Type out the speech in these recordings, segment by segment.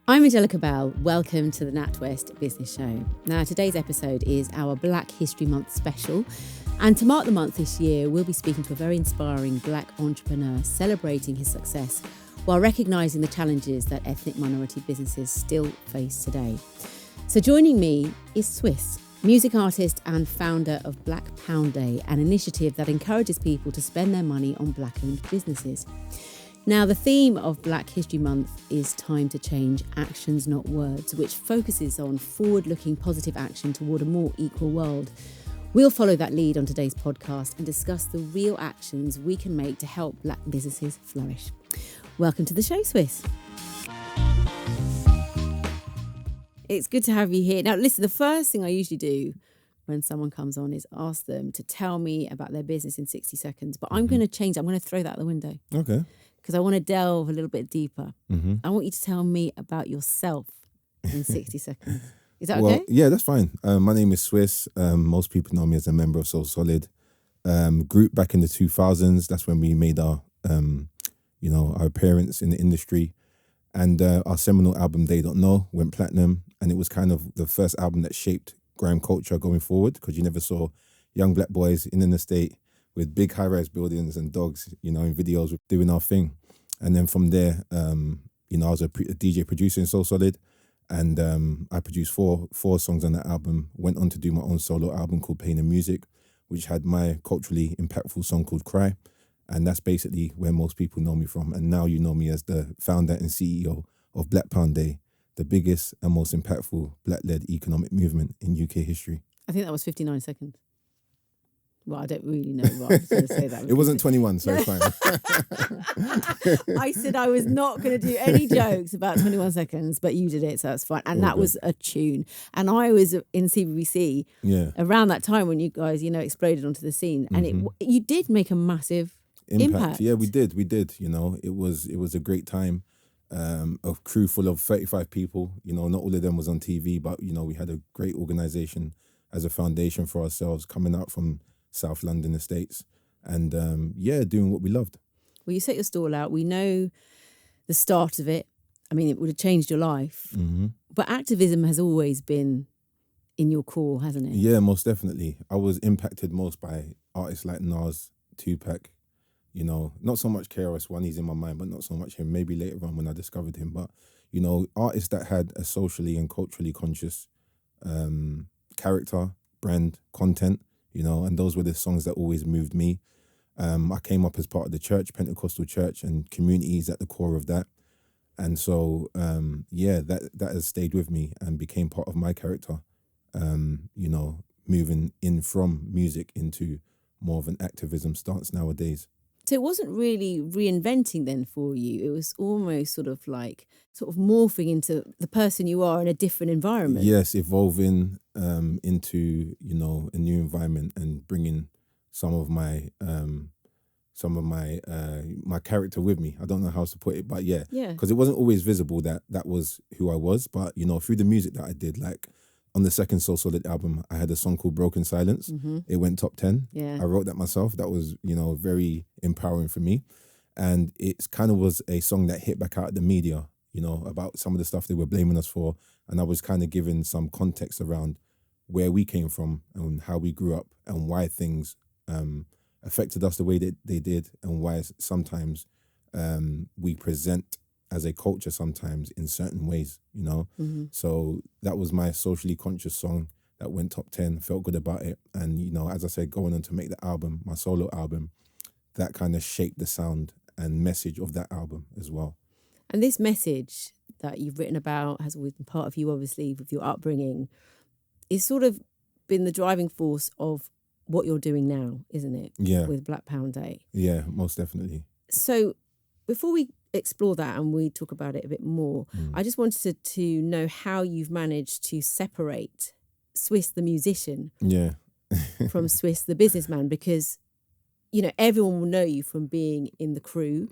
I'm Angellica Bell. Welcome to the NatWest Business Show. Now, today's episode is our Black History Month special. And to mark the month this year, we'll be speaking to a very inspiring Black entrepreneur celebrating his success while recognising the challenges that ethnic minority businesses still face today. So joining me is Swiss, music artist and founder of Black Pound Day, an initiative that encourages people to spend their money on Black-owned businesses. Now, the theme of Black History Month is Time to Change, Actions Not Words, which focuses on forward-looking positive action toward a more equal world. We'll follow that lead on today's podcast and discuss the real actions we can make to help Black businesses flourish. Welcome to the show, Swiss. It's good to have you here. Now, listen, the first thing I usually do when someone comes on is ask them to tell me about their business in 60 seconds. But I'm going to change. I'm going to throw that out the window. Okay. Because I want to delve a little bit deeper. I want you to tell me about yourself in 60 seconds. Is that okay? Yeah, that's fine. My name is Swiss. Most people know me as a member of Soul Solid group back in the 2000s. That's when we made our appearance in the industry. And our seminal album, They Don't Know, went platinum. And it was kind of the first album that shaped grime culture going forward, because you never saw young Black boys in an estate with big high-rise buildings and dogs, in videos doing our thing. And then from there, I was a DJ producer in Soul Solid, and I produced four songs on that album. Went on to do my own solo album called Pain and Music, which had my culturally impactful song called Cry. And that's basically where most people know me from. And now you know me as the founder and CEO of Black Pound Day, the biggest and most impactful Black-led economic movement in UK history. I think that was 59 seconds. Well, I don't really know what I was going to say that. It wasn't 21, so it's fine. I said I was not going to do any jokes about 21 seconds, but you did it, so that's fine. And that was a tune. And I was in CBBC around that time when you guys, exploded onto the scene. And you did make a massive impact. Yeah, we did. It was a great time. A crew full of 35 people. Not all of them was on TV, but, we had a great organisation as a foundation for ourselves coming out from South London estates and doing what we loved. Well, you set your stall out. We know the start of it. I mean, it would have changed your life. But activism has always been in your core, hasn't it? Yeah, most definitely. I was impacted most by artists like Nas, Tupac, not so much KRS-One, he's in my mind, but not so much him. Maybe later on when I discovered him. But, artists that had a socially and culturally conscious character, brand, content, and those were the songs that always moved me. I came up as part of the church, Pentecostal church, and community is at the core of that. And so, that has stayed with me and became part of my character, moving in from music into more of an activism stance nowadays. So it wasn't really reinventing then for you. It was almost sort of morphing into the person you are in a different environment. Yes, evolving into, a new environment and bringing some of my my character with me. I don't know how else to put it, but yeah. Because it wasn't always visible that was who I was. But, through the music that I did, like on the second Soul Solid album, I had a song called Broken Silence. It went top 10. Yeah. I wrote that myself. That was, very empowering for me. And it kind of was a song that hit back out at the media, about some of the stuff they were blaming us for. And I was kind of giving some context around where we came from and how we grew up and why things affected us the way that they did, and why sometimes we present as a culture sometimes in certain ways, So that was my socially conscious song that went top 10, felt good about it. And, as I said, going on to make the album, my solo album, that kind of shaped the sound and message of that album as well. And this message that you've written about has always been part of you, obviously, with your upbringing. It's sort of been the driving force of what you're doing now, isn't it? Yeah. With Black Pound Day. Yeah, most definitely. So before we explore that and we talk about it a bit more, I just wanted to know how you've managed to separate Swiss the musician from Swiss the businessman, because, everyone will know you from being in the crew.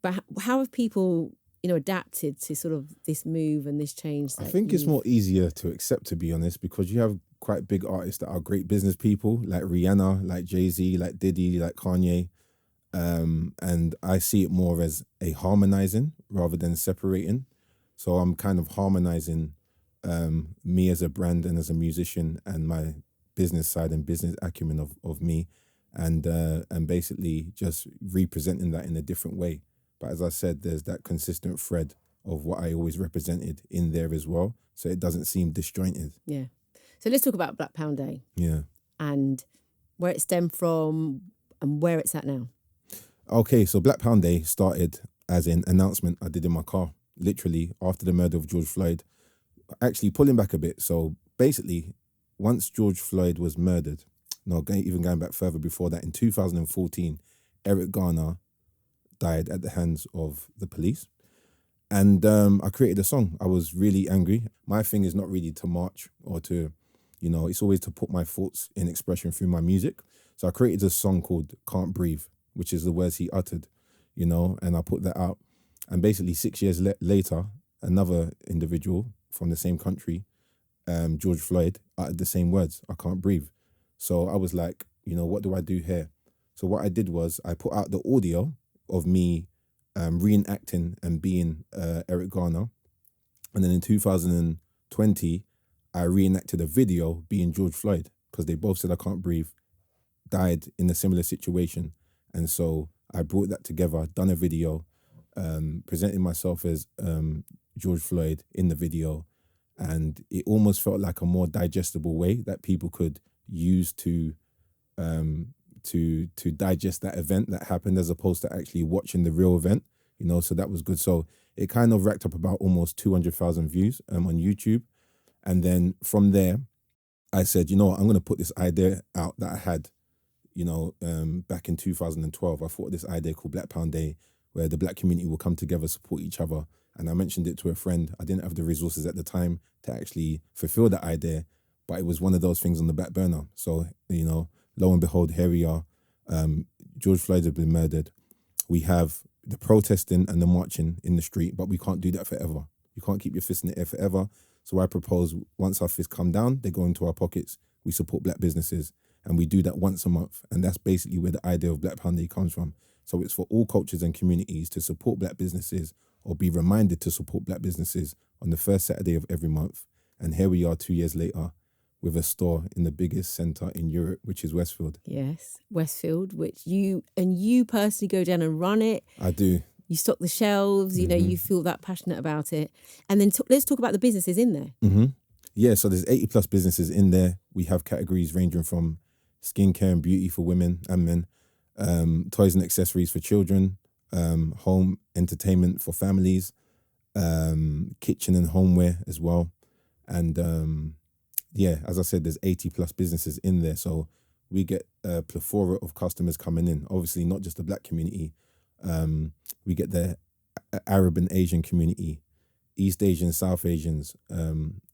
But how have people, adapted to sort of this move and this change? I think it's more easier to accept, to be honest, because you have quite big artists that are great business people, like Rihanna, like Jay-Z, like Diddy, like Kanye. And I see it more as a harmonizing rather than separating. So I'm kind of harmonizing me as a brand and as a musician and my business side and business acumen of me, and basically just representing that in a different way. But as I said, there's that consistent thread of what I always represented in there as well, so it doesn't seem disjointed. Yeah. So let's talk about Black Pound Day. Yeah. And where it stemmed from and where it's at now. Okay, so Black Pound Day started as an announcement I did in my car, literally after the murder of George Floyd. Actually, pulling back a bit. So basically, once George Floyd was murdered, even going back further before that, in 2014, Eric Garner died at the hands of the police. And I created a song. I was really angry. My thing is not really to march or to, it's always to put my thoughts in expression through my music. So I created a song called Can't Breathe, which is the words he uttered, and I put that out. And basically 6 years later, another individual from the same country, George Floyd, uttered the same words, I can't breathe. So I was like, what do I do here? So what I did was I put out the audio of me reenacting and being Eric Garner. And then in 2020, I reenacted a video being George Floyd, because they both said I can't breathe, died in a similar situation. And so I brought that together, done a video, presenting myself as George Floyd in the video. And it almost felt like a more digestible way that people could use to digest that event that happened, as opposed to actually watching the real event, so that was good. So it kind of racked up about almost 200,000 views on YouTube. And then from there, I said, I'm going to put this idea out that I had, back in 2012. I thought this idea called Black Pound Day, where the Black community will come together, support each other. And I mentioned it to a friend. I didn't have the resources at the time to actually fulfill that idea, but it was one of those things on the back burner. So, lo and behold, here we are. George Floyd has been murdered. We have the protesting and the marching in the street, but we can't do that forever. You can't keep your fist in the air forever. So I propose, once our fists come down, they go into our pockets. We support Black businesses, and we do that once a month. And that's basically where the idea of Black Pound Day comes from. So it's for all cultures and communities to support Black businesses, or be reminded to support Black businesses on the first Saturday of every month. And here we are 2 years later with a store in the biggest centre in Europe, which is Westfield. Yes, Westfield, which you personally go down and run it. I do. You stock the shelves, you feel that passionate about it. And then let's talk about the businesses in there. Mm-hmm. Yeah, so there's 80 plus businesses in there. We have categories ranging from skincare and beauty for women and men, toys and accessories for children, home entertainment for families, kitchen and homeware as well. And as I said, there's 80 plus businesses in there. So we get a plethora of customers coming in. Obviously, not just the Black community. We get the Arab and Asian community, East Asians, South Asians,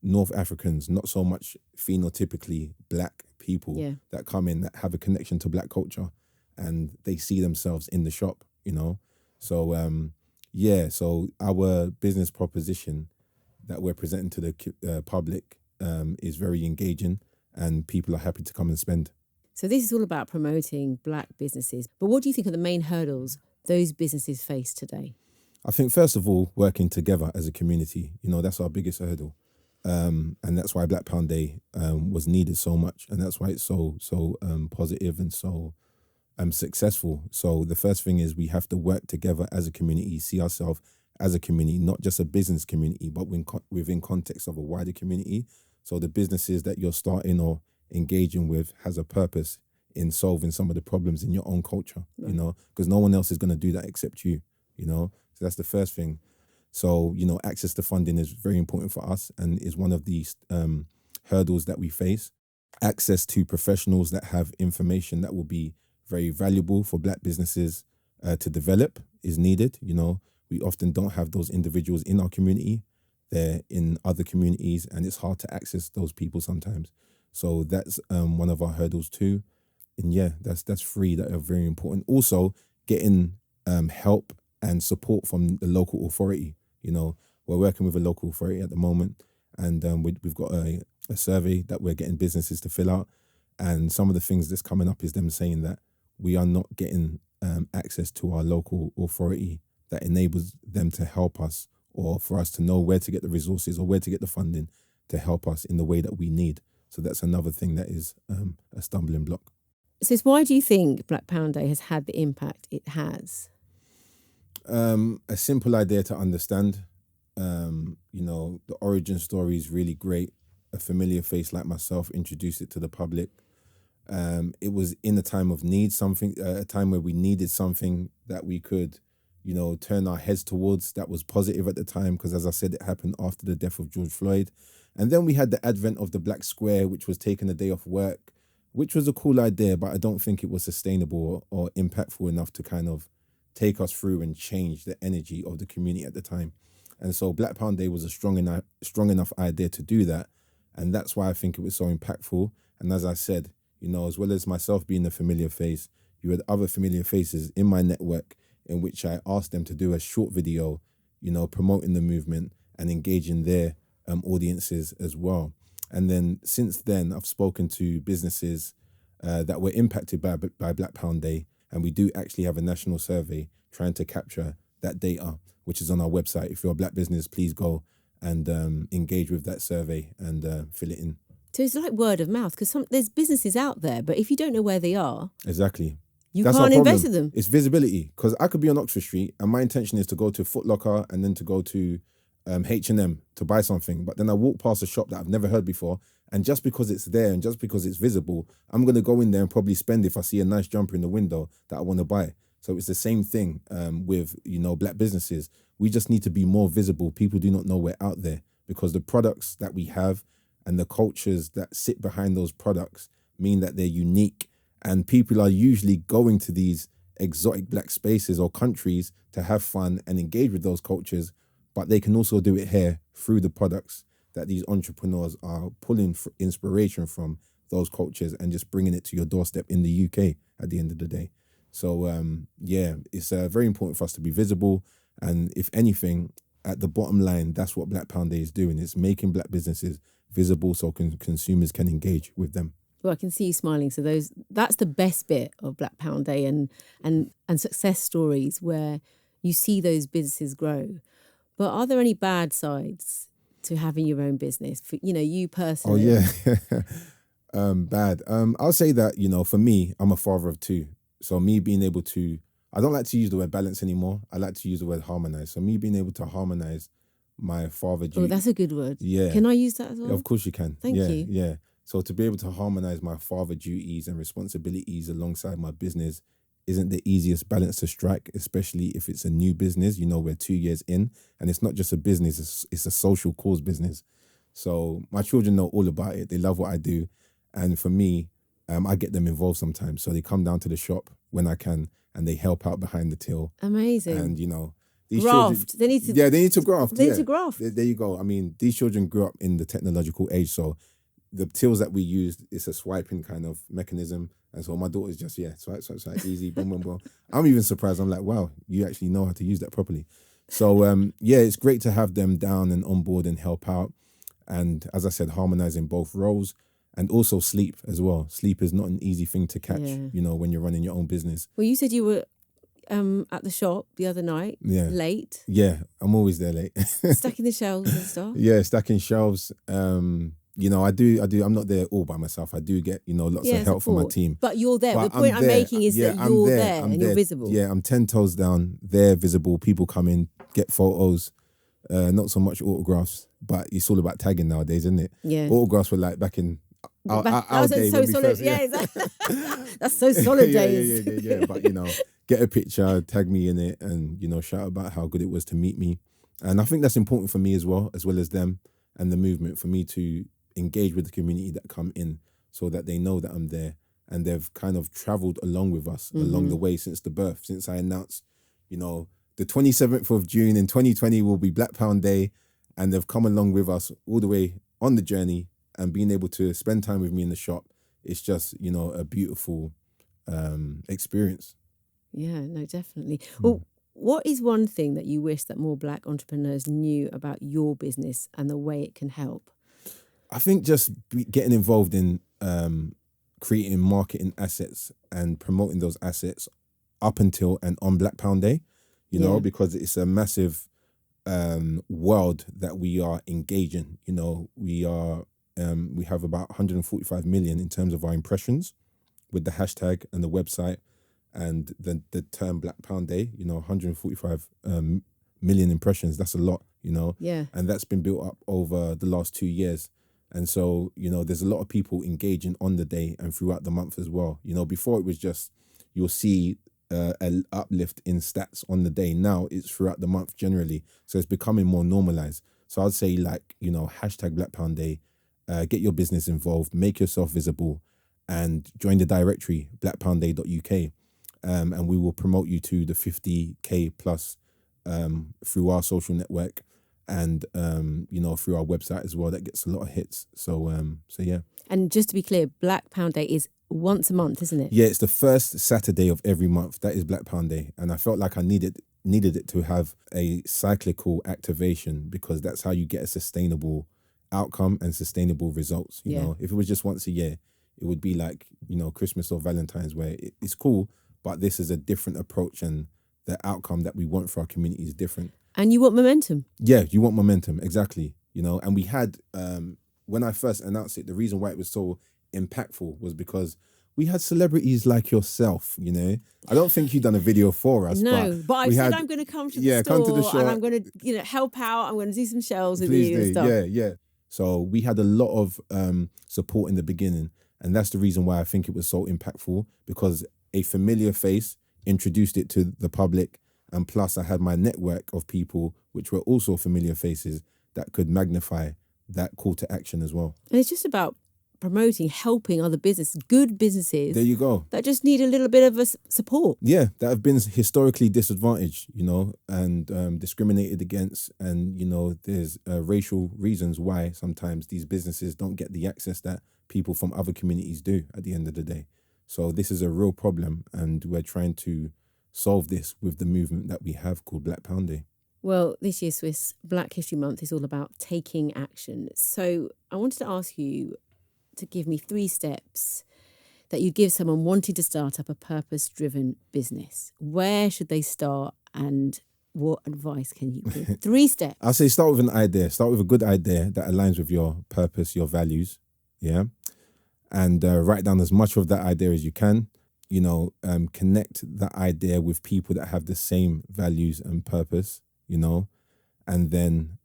North Africans, not so much phenotypically Black people that come in that have a connection to Black culture, and they see themselves in the shop, So, so our business proposition that we're presenting to the public is very engaging, and people are happy to come and spend. So this is all about promoting Black businesses. But what do you think are the main hurdles those businesses face today? I think, first of all, working together as a community, that's our biggest hurdle. And that's why Black Pound Day was needed so much. And that's why it's so positive and so successful. So the first thing is we have to work together as a community, see ourselves as a community, not just a business community, but within context of a wider community. So the businesses that you're starting or engaging with has a purpose in solving some of the problems in your own culture, because no one else is going to do that except you, So that's the first thing. So, access to funding is very important for us and is one of these hurdles that we face. Access to professionals that have information that will be very valuable for Black businesses to develop is needed. We often don't have those individuals in our community. They're in other communities, and it's hard to access those people sometimes. So that's one of our hurdles too. And that's three that are very important. Also, getting help and support from the local authority. We're working with a local authority at the moment, and we've got a survey that we're getting businesses to fill out. And some of the things that's coming up is them saying that we are not getting access to our local authority that enables them to help us or for us to know where to get the resources or where to get the funding to help us in the way that we need. So that's another thing that is a stumbling block. So why do you think Black Pound Day has had the impact it has? A simple idea to understand. The origin story is really great. A familiar face like myself introduced it to the public. It was in a time of need, a time where we needed something that we could, turn our heads towards, that was positive at the time, because as I said, it happened after the death of George Floyd. And then we had the advent of the Black Square, which was taking a day off work, which was a cool idea, but I don't think it was sustainable or impactful enough to kind of take us through and change the energy of the community at the time. And so Black Pound Day was a strong enough idea to do that. And that's why I think it was so impactful. And as I said, as well as myself being a familiar face, you had other familiar faces in my network in which I asked them to do a short video, promoting the movement and engaging their audiences as well. And then since then, I've spoken to businesses that were impacted by Black Pound Day. And we do actually have a national survey trying to capture that data, which is on our website. If you're a Black business, please go and engage with that survey and fill it in. So it's like word of mouth, because there's businesses out there, but if you don't know where they are, exactly, That's can't invest in them. It's visibility, because I could be on Oxford Street and my intention is to go to Foot Locker and then to go to H&M to buy something, but then I walk past a shop that I've never heard before, and just because it's there and just because it's visible, I'm going to go in there and probably spend if I see a nice jumper in the window that I want to buy. So it's the same thing with Black businesses. We just need to be more visible. People do not know we're out there, because the products that we have and the cultures that sit behind those products mean that they're unique, and people are usually going to these exotic Black spaces or countries to have fun and engage with those cultures, but they can also do it here through the products that these entrepreneurs are pulling inspiration from those cultures and just bringing it to your doorstep in the UK at the end of the day. So, it's very important for us to be visible. And if anything, at the bottom line, that's what Black Pound Day is doing. It's making Black businesses visible so consumers can engage with them. Well, I can see you smiling. So that's the best bit of Black Pound Day and success stories where you see those businesses grow. But are there any bad sides to having your own business for, you personally? Oh, yeah. Bad. I'll say that, for me, I'm a father of two. So me being able to, I don't like to use the word balance anymore. I like to use the word harmonize. So me being able to harmonize my father duty. Oh, that's a good word. Yeah. Can I use that as well? Yeah, of course you can. Thank you. Yeah. So to be able to harmonize my father duties and responsibilities alongside my business isn't the easiest balance to strike, especially if it's a new business. We're 2 years in, and it's not just a business, it's a social cause business. So my children know all about it. They love what I do. And for me, I get them involved sometimes. So they come down to the shop when I can and they help out behind the till. Amazing. And, these graft. Children, they need to graft. They need to graft. There you go. I mean, these children grew up in the technological age. So the tills that we used, it's a swiping kind of mechanism. And so my daughter's just, swipe, easy, boom, boom, boom. I'm even surprised. I'm like, wow, you actually know how to use that properly. So, it's great to have them down and on board and help out. And as I said, harmonizing both roles. And also sleep as well. Sleep is not an easy thing to catch, when you're running your own business. Well, you said you were at the shop the other night, late. Yeah, I'm always there late. Stacking the shelves and stuff. Yeah, stacking shelves. I do. I'm not there all by myself. I do get, lots of help from my team. But you're there. The point I'm making is that you're there and you're visible. Yeah, I'm 10 toes down. They're visible. People come in, get photos. Not so much autographs, but it's all about tagging nowadays, isn't it? Yeah. Autographs were like back in our day. So solid. Exactly. That's so solid days. Yeah. But, get a picture, tag me in it, and, shout about how good it was to meet me. And I think that's important for me as well as them and the movement, for me to engage with the community that come in so that they know that I'm there and they've kind of traveled along with us along the way since the birth, since I announced, the 27th of June in 2020 will be Black Pound Day, and they've come along with us all the way on the journey, and being able to spend time with me in the shop, it's just, a beautiful experience. Yeah, no, definitely. Well, what is one thing that you wish that more Black entrepreneurs knew about your business and the way it can help? I think just getting involved in creating marketing assets and promoting those assets up until and on Black Pound Day, because it's a massive world that we are engaging. You know, we have about 145 million in terms of our impressions with the hashtag and the website and the term Black Pound Day. You know, 145 million impressions. That's a lot, you know. Yeah. And that's been built up over the last 2 years. And so, you know, there's a lot of people engaging on the day and throughout the month as well. You know, before it was just, you'll see an uplift in stats on the day. Now it's throughout the month generally. So it's becoming more normalized. So I'd say, like, you know, hashtag Black Pound Day, get your business involved, make yourself visible, and join the directory, blackpoundday.uk. And we will promote you to the 50K plus through our social network and, you know, through our website as well. That gets a lot of hits. So yeah. And just to be clear, Black Pound Day is once a month, isn't it? Yeah, it's the first Saturday of every month. That is Black Pound Day. And I felt like I needed it to have a cyclical activation, because that's how you get a sustainable outcome and sustainable results. You know, if it was just once a year, it would be like, you know, Christmas or Valentine's, where it's cool, but this is a different approach, and the outcome that we want for our community is different. And you want momentum. Yeah, you want momentum, exactly. You know, and we had, when I first announced it, the reason why it was so impactful was because we had celebrities like yourself, you know. I don't think you've done a video for us. No, but I said I'm going to come to the store, come to the show, and I'm going to, you know, help out. I'm going to do some shells with Please you do. and stuff. Yeah. So we had a lot of support in the beginning, and that's the reason why I think it was so impactful, because a familiar face introduced it to the public, and plus I had my network of people which were also familiar faces that could magnify that call to action as well. And it's just about promoting, helping other good businesses. There you go. That just need a little bit of support. Yeah, that have been historically disadvantaged, you know, and discriminated against. And, you know, there's racial reasons why sometimes these businesses don't get the access that people from other communities do at the end of the day. So this is a real problem, and we're trying to solve this with the movement that we have called Black Pound Day. Well, this year's Swiss Black History Month is all about taking action. So I wanted to ask you to give me 3 steps that you'd give someone wanting to start up a purpose-driven business. Where should they start, and what advice can you give? 3 steps. I'll say start with an idea. Start with a good idea that aligns with your purpose, your values, yeah? And write down as much of that idea as you can. You know, connect that idea with people that have the same values and purpose, you know, and then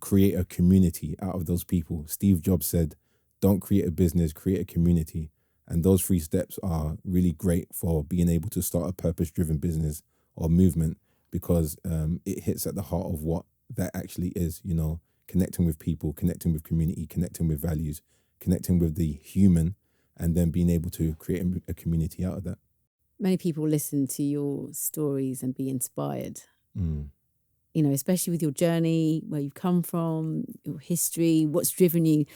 create a community out of those people. Steve Jobs said, don't create a business, create a community. And those 3 steps are really great for being able to start a purpose-driven business or movement, because it hits at the heart of what that actually is, you know, connecting with people, connecting with community, connecting with values, connecting with the human, and then being able to create a community out of that. Many people listen to your stories and be inspired. Mm. You know, especially with your journey, where you've come from, your history, what's driven you.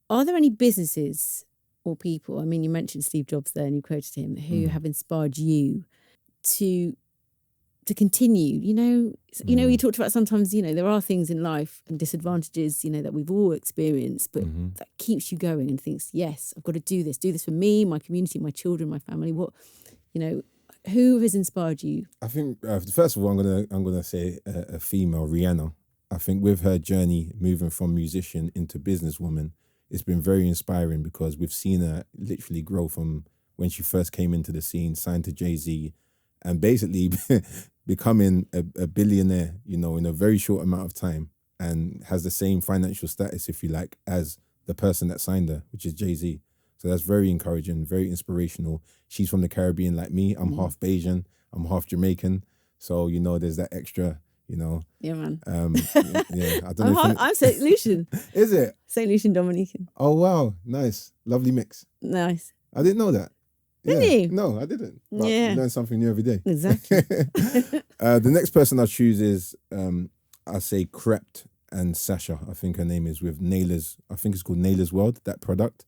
Are there any businesses or people, I mean, you mentioned Steve Jobs there and you quoted him, who have inspired you to continue? You know, you talked about sometimes, you know, there are things in life and disadvantages, you know, that we've all experienced, but that keeps you going and thinks, yes, I've got to do this for me, my community, my children, my family. What, you know, who has inspired you? I think, first of all, I'm gonna say a female, Rihanna. I think with her journey moving from musician into businesswoman, it's been very inspiring, because we've seen her literally grow from when she first came into the scene, signed to Jay-Z, and basically becoming a billionaire, you know, in a very short amount of time, and has the same financial status, if you like, as the person that signed her, which is Jay-Z. So that's very encouraging, very inspirational. She's from the Caribbean like me. I'm half Bayesian, I'm half Jamaican. So, you know, there's that extra, you know. Yeah, man. Yeah, I don't know. I'm St. Lucian. Is it? St. Lucian Dominican. Oh, wow. Nice. Lovely mix. Nice. I didn't know that. Didn't you? No, I didn't. But Yeah. you learn something new every day. Exactly. The next person I choose is, I say Crept and Sasha. I think her name is, with Naylor's. I think it's called Naylor's World, that product.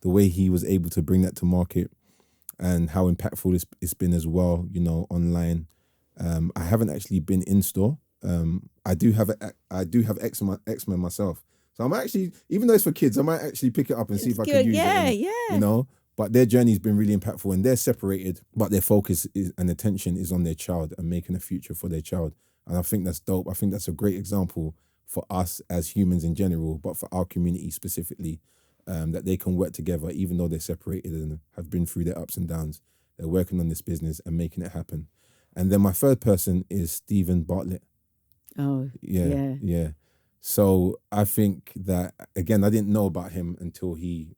The way he was able to bring that to market, and how impactful it's been as well, you know, online. I haven't actually been in store. I do have eczema myself. So I'm actually, even though it's for kids, I might actually pick it up and see if I can use it. You know, but their journey's been really impactful, and they're separated, but their focus and attention is on their child and making a future for their child. And I think that's dope. I think that's a great example for us as humans in general, but for our community specifically, that they can work together even though they're separated and have been through their ups and downs. They're working on this business and making it happen. And then my third person is Stephen Bartlett. Oh, yeah. So I think that, again, I didn't know about him until he,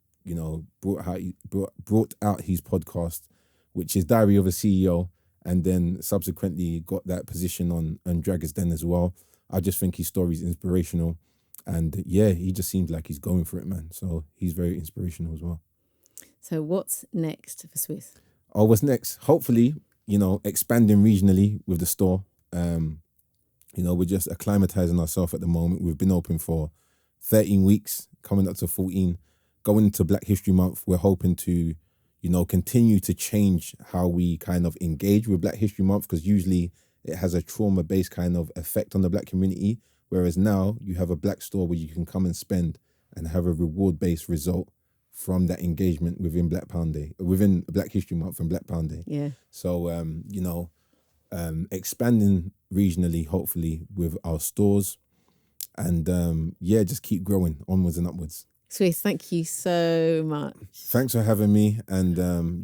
brought out his podcast, which is Diary of a CEO, and then subsequently got that position on Dragon's Den as well. I just think his story is inspirational. And yeah, he just seems like he's going for it, man. So he's very inspirational as well. So what's next for Swiss? Oh, what's next? Hopefully, expanding regionally with the store. We're just acclimatizing ourselves at the moment. We've been open for 13 weeks, coming up to 14. Going into Black History Month, we're hoping to, continue to change how we kind of engage with Black History Month, because usually it has a trauma-based kind of effect on the Black community. Whereas now you have a Black store where you can come and spend and have a reward-based result from that engagement within Black History Month and Black Pound Day. Yeah. So, expanding regionally, hopefully, with our stores, and just keep growing onwards and upwards. Swiss, thank you so much. Thanks for having me. And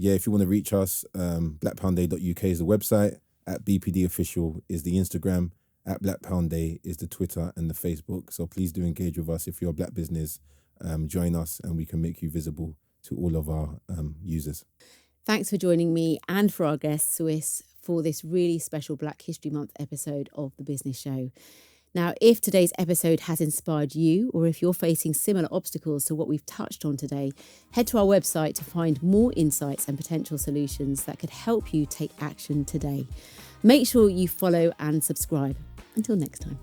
if you want to reach us, blackpoundday.uk is the website, at BPD Official is the Instagram, at Black Pound Day is the Twitter and the Facebook. So please do engage with us. If you're a Black business, join us and we can make you visible to all of our users. Thanks for joining me and for our guest, Swiss, for this really special Black History Month episode of The Business Show. Now, if today's episode has inspired you, or if you're facing similar obstacles to what we've touched on today, head to our website to find more insights and potential solutions that could help you take action today. Make sure you follow and subscribe. Until next time.